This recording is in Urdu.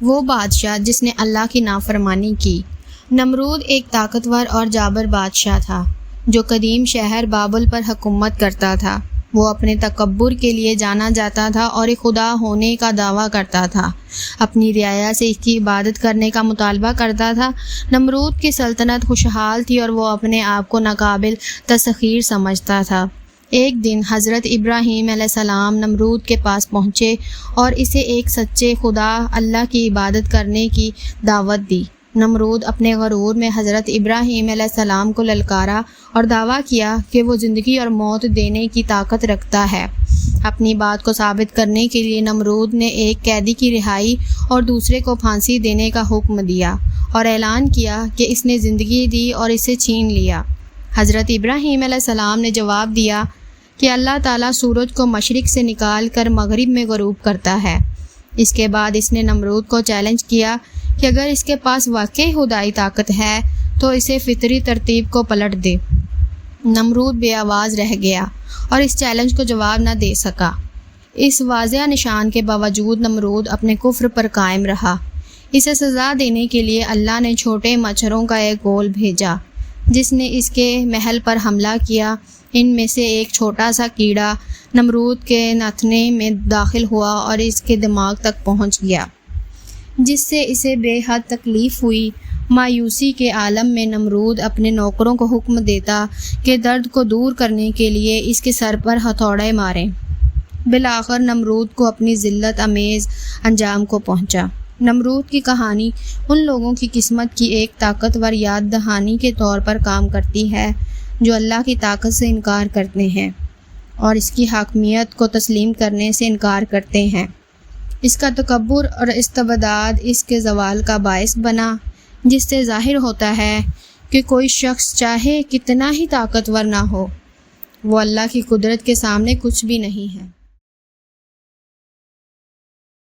وہ بادشاہ جس نے اللہ کی نافرمانی کی۔ نمرود ایک طاقتور اور جابر بادشاہ تھا جو قدیم شہر بابل پر حکومت کرتا تھا۔ وہ اپنے تکبر کے لیے جانا جاتا تھا اور ایک خدا ہونے کا دعویٰ کرتا تھا۔ اپنی رعایا سے اس کی عبادت کرنے کا مطالبہ کرتا تھا۔ نمرود کی سلطنت خوشحال تھی اور وہ اپنے آپ کو ناقابل تسخیر سمجھتا تھا۔ ایک دن حضرت ابراہیم علیہ السلام نمرود کے پاس پہنچے اور اسے ایک سچے خدا اللہ کی عبادت کرنے کی دعوت دی۔ نمرود اپنے غرور میں حضرت ابراہیم علیہ السلام کو للکارا اور دعویٰ کیا کہ وہ زندگی اور موت دینے کی طاقت رکھتا ہے۔ اپنی بات کو ثابت کرنے کے لیے نمرود نے ایک قیدی کی رہائی اور دوسرے کو پھانسی دینے کا حکم دیا اور اعلان کیا کہ اس نے زندگی دی اور اسے چھین لیا۔ حضرت ابراہیم علیہ السلام نے جواب دیا کہ اللہ تعالیٰ سورج کو مشرق سے نکال کر مغرب میں غروب کرتا ہے۔ اس کے بعد اس نے نمرود کو چیلنج کیا کہ اگر اس کے پاس واقعی خدائی طاقت ہے تو اسے فطری ترتیب کو پلٹ دے۔ نمرود بے آواز رہ گیا اور اس چیلنج کو جواب نہ دے سکا۔ اس واضح نشان کے باوجود نمرود اپنے کفر پر قائم رہا۔ اسے سزا دینے کے لیے اللہ نے چھوٹے مچھروں کا ایک گول بھیجا جس نے اس کے محل پر حملہ کیا۔ ان میں سے ایک چھوٹا سا کیڑا نمرود کے نتھنے میں داخل ہوا اور اس کے دماغ تک پہنچ گیا، جس سے اسے بے حد تکلیف ہوئی۔ مایوسی کے عالم میں نمرود اپنے نوکروں کو حکم دیتا کہ درد کو دور کرنے کے لیے اس کے سر پر ہتھوڑے ماریں۔ بالآخر نمرود کو اپنی ذلت امیز انجام کو پہنچا۔ نمرود کی کہانی ان لوگوں کی قسمت کی ایک طاقتور یاد دہانی کے طور پر کام کرتی ہے جو اللہ کی طاقت سے انکار کرتے ہیں اور اس کی حاکمیت کو تسلیم کرنے سے انکار کرتے ہیں۔ اس کا تکبر اور استبداد اس کے زوال کا باعث بنا، جس سے ظاہر ہوتا ہے کہ کوئی شخص چاہے کتنا ہی طاقتور نہ ہو، وہ اللہ کی قدرت کے سامنے کچھ بھی نہیں ہے۔